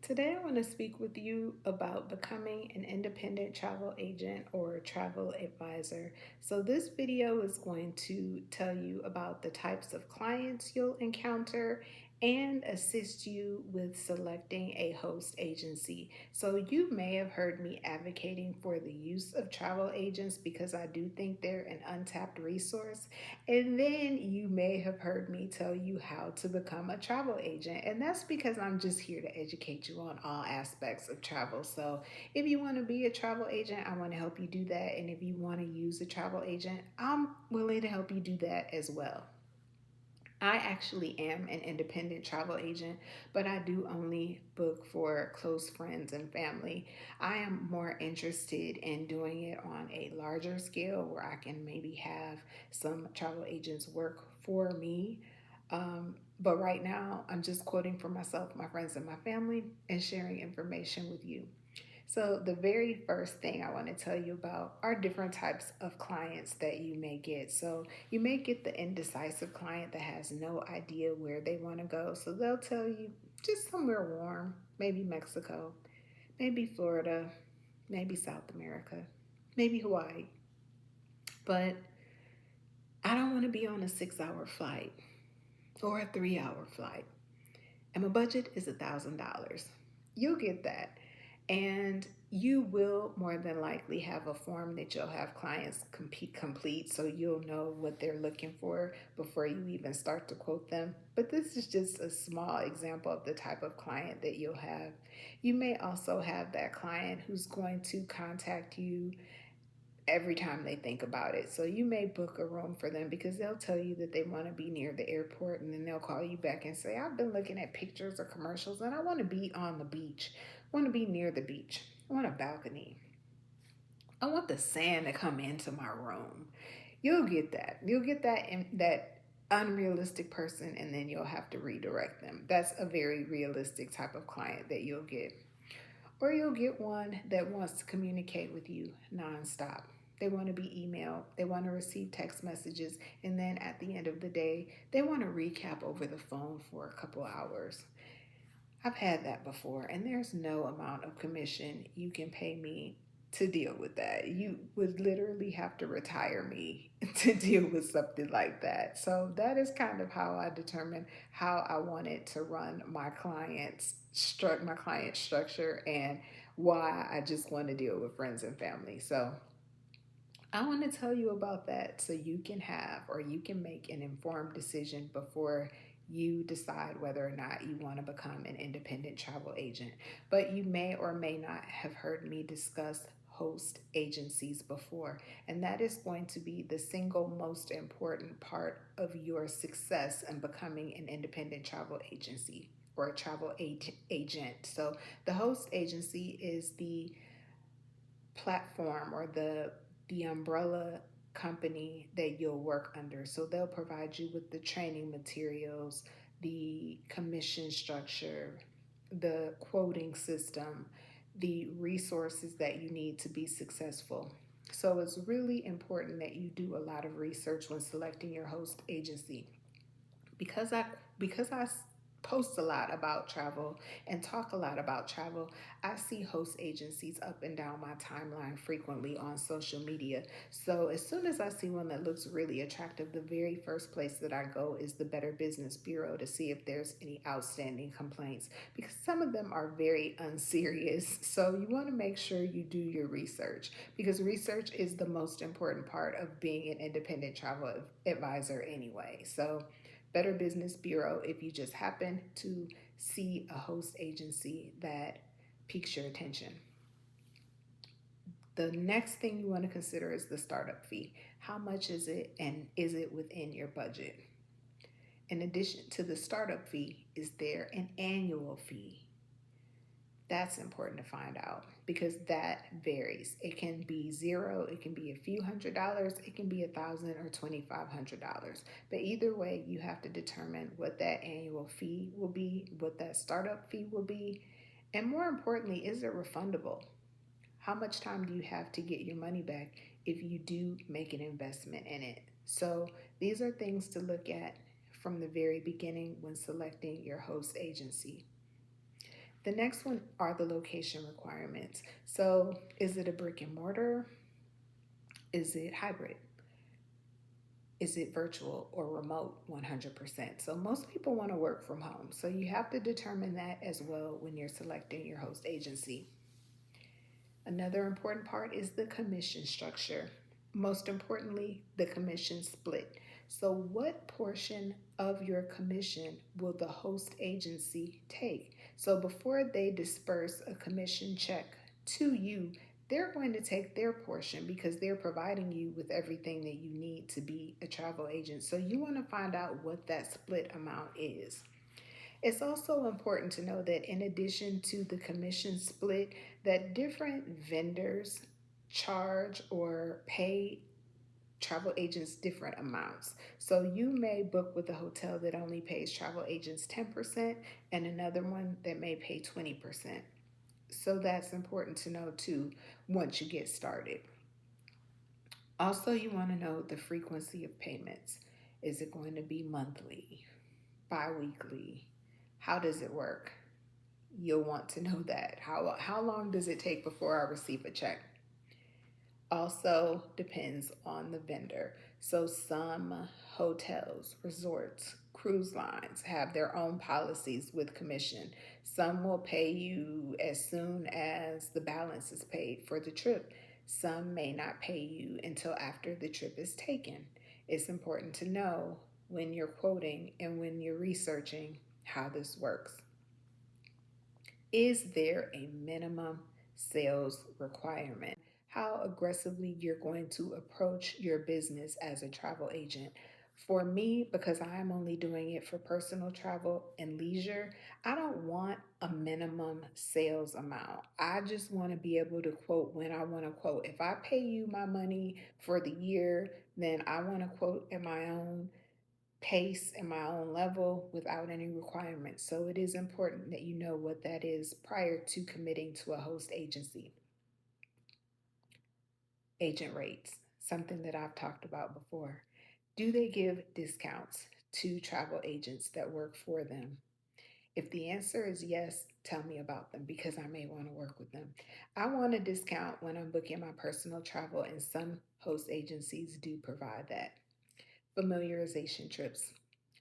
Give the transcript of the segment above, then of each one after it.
Today, I want to speak with you about becoming an independent travel agent or travel advisor. So, this video is going to tell you about the types of clients you'll encounter and assist you with selecting a host agency. So, you may have heard me advocating for the use of travel agents because I do think they're an untapped resource. And then you may have heard me tell you how to become a travel agent. And that's because I'm just here to educate you on all aspects of travel. So if you want to be a travel agent, I want to help you do that. And if you want to use a travel agent, I'm willing to help you do that as well. I actually am an independent travel agent, but I do only book for close friends and family. I am more interested in doing it on a larger scale where I can maybe have some travel agents work for me. But right now, I'm just quoting for myself, my friends, and my family, and sharing information with you. So, the very first thing I want to tell you about are different types of clients that you may get. So, you may get the indecisive client that has no idea where they want to go. So, they'll tell you just somewhere warm, maybe Mexico, maybe Florida, maybe South America, maybe Hawaii. But I don't want to be on a 6 hour flight or a 3 hour flight. And my budget is $1,000. You'll get that. And you will more than likely have a form that you'll have clients complete so you'll know what they're looking for before you even start to quote them. But this is just a small example of the type of client that you'll have. You may also have that client who's going to contact you every time they think about it. So you may book a room for them because they'll tell you that they want to be near the airport, and then they'll call you back and say, I've been looking at pictures or commercials and I want to be on the beach. I want to be near the beach. I want a balcony. I want the sand to come into my room. You'll get that. You'll get that unrealistic person, and then you'll have to redirect them. That's a very realistic type of client that you'll get. Or you'll get one that wants to communicate with you nonstop. They want to be emailed, they want to receive text messages, and then at the end of the day, they want to recap over the phone for a couple hours. I've had that before, and there's no amount of commission you can pay me to deal with that. You would literally have to retire me to deal with something like that. So that is kind of how I determine how I wanted to run my client structure and why I just want to deal with friends and family. So I want to tell you about that so you can have or you can make an informed decision before you decide whether or not you want to become an independent travel agent. But you may or may not have heard me discuss host agencies before, and that is going to be the single most important part of your success in becoming an independent travel agency or a agent. So, the host agency is the platform or the umbrella company that you'll work under. So they'll provide you with the training materials, the commission structure, the quoting system, the resources that you need to be successful. So it's really important that you do a lot of research when selecting your host agency. Because I post a lot about travel and talk a lot about travel, I see host agencies up and down my timeline frequently on social media. So as soon as I see one that looks really attractive, the very first place that I go is the Better Business Bureau to see if there's any outstanding complaints, because some of them are very unserious. So you want to make sure you do your research, because research is the most important part of being an independent travel advisor anyway. So Better Business Bureau if you just happen to see a host agency that piques your attention. The next thing you want to consider is the startup fee. How much is it, and is it within your budget? In addition to the startup fee, is there an annual fee? That's important to find out because that varies. It can be zero, it can be a few $100s, it can be $1,000 or $2,500. But either way, you have to determine what that annual fee will be, what that startup fee will be, and more importantly, is it refundable? How much time do you have to get your money back if you do make an investment in it? So these are things to look at from the very beginning when selecting your host agency. The next one are the location requirements. So, is it a brick and mortar? Is it hybrid? Is it virtual or remote 100%? So, most people want to work from home. So, you have to determine that as well when you're selecting your host agency. Another important part is the commission structure. Most importantly, the commission split. So, what portion of your commission will the host agency take? So, before they disperse a commission check to you, they're going to take their portion because they're providing you with everything that you need to be a travel agent. So, you want to find out what that split amount is. It's also important to know that in addition to the commission split, that different vendors charge or pay travel agents different amounts. So you may book with a hotel that only pays travel agents 10% and another one that may pay 20%. So that's important to know too once you get started. Also, you want to know the frequency of payments. Is it going to be monthly, bi weekly? How does it work? You'll want to know that. How long does it take before I receive a check? Also depends on the vendor. So some hotels, resorts, cruise lines have their own policies with commission. Some will pay you as soon as the balance is paid for the trip. Some may not pay you until after the trip is taken. It's important to know when you're quoting and when you're researching how this works. Is there a minimum sales requirement? How aggressively you're going to approach your business as a travel agent. For me, because I'm only doing it for personal travel and leisure, I don't want a minimum sales amount. I just want to be able to quote when I want to quote. If I pay you my money for the year, then I want to quote at my own pace and my own level without any requirements. So it is important that you know what that is prior to committing to a host agency. Agent rates, something that I've talked about before. Do they give discounts to travel agents that work for them? If the answer is yes, tell me about them because I may want to work with them. I want a discount when I'm booking my personal travel, and some host agencies do provide that. Familiarization trips.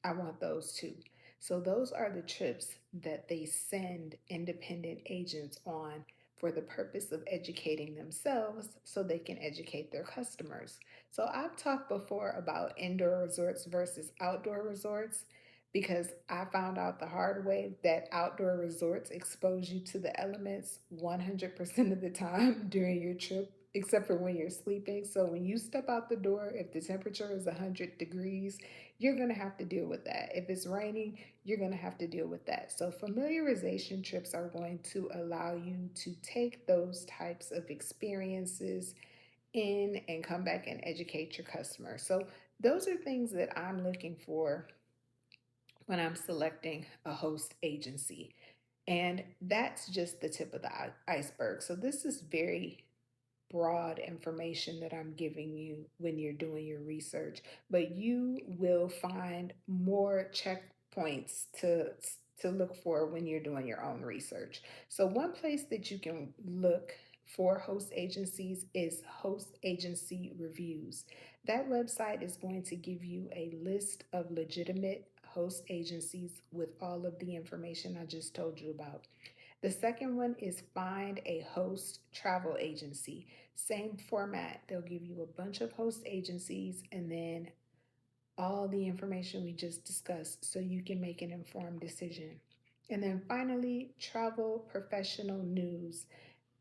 I want those too. So, those are the trips that they send independent agents on for the purpose of educating themselves so they can educate their customers. So, I've talked before about indoor resorts versus outdoor resorts because I found out the hard way that outdoor resorts expose you to the elements 100% of the time during your trip, except for when you're sleeping. So when you step out the door, if the temperature is 100 degrees, you're going to have to deal with that. If it's raining, you're going to have to deal with that. So familiarization trips are going to allow you to take those types of experiences in and come back and educate your customer. So those are things that I'm looking for when I'm selecting a host agency. And that's just the tip of the iceberg. So this is very broad information that I'm giving you when you're doing your research, but you will find more checkpoints to look for when you're doing your own research. So one place that you can look for host agencies is host agency reviews. That website is going to give you a list of legitimate host agencies with all of the information I just told you about. The second one is find a host travel agency. Same format. They'll give you a bunch of host agencies and then all the information we just discussed so you can make an informed decision. And then finally, travel professional news.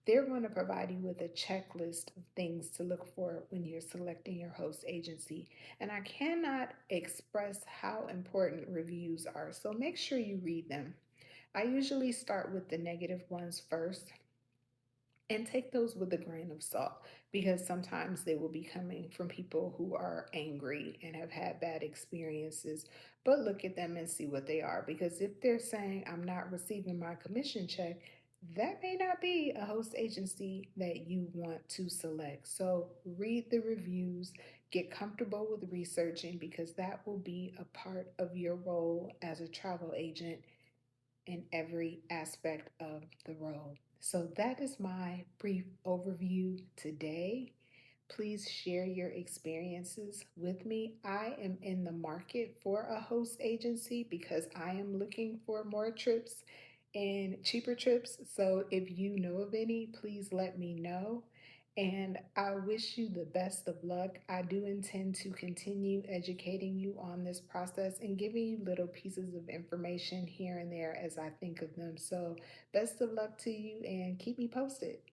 They're going to provide you with a checklist of things to look for when you're selecting your host agency. And I cannot express how important reviews are, so make sure you read them. I usually start with the negative ones first and take those with a grain of salt because sometimes they will be coming from people who are angry and have had bad experiences. But look at them and see what they are, because if they're saying, I'm not receiving my commission check, that may not be a host agency that you want to select. So read the reviews, get comfortable with researching, because that will be a part of your role as a travel agent in every aspect of the role. So, that is my brief overview today. Please share your experiences with me. I am in the market for a host agency because I am looking for more trips and cheaper trips. So if you know of any, please let me know. And I wish you the best of luck. I do intend to continue educating you on this process and giving you little pieces of information here and there as I think of them. So, best of luck to you and keep me posted.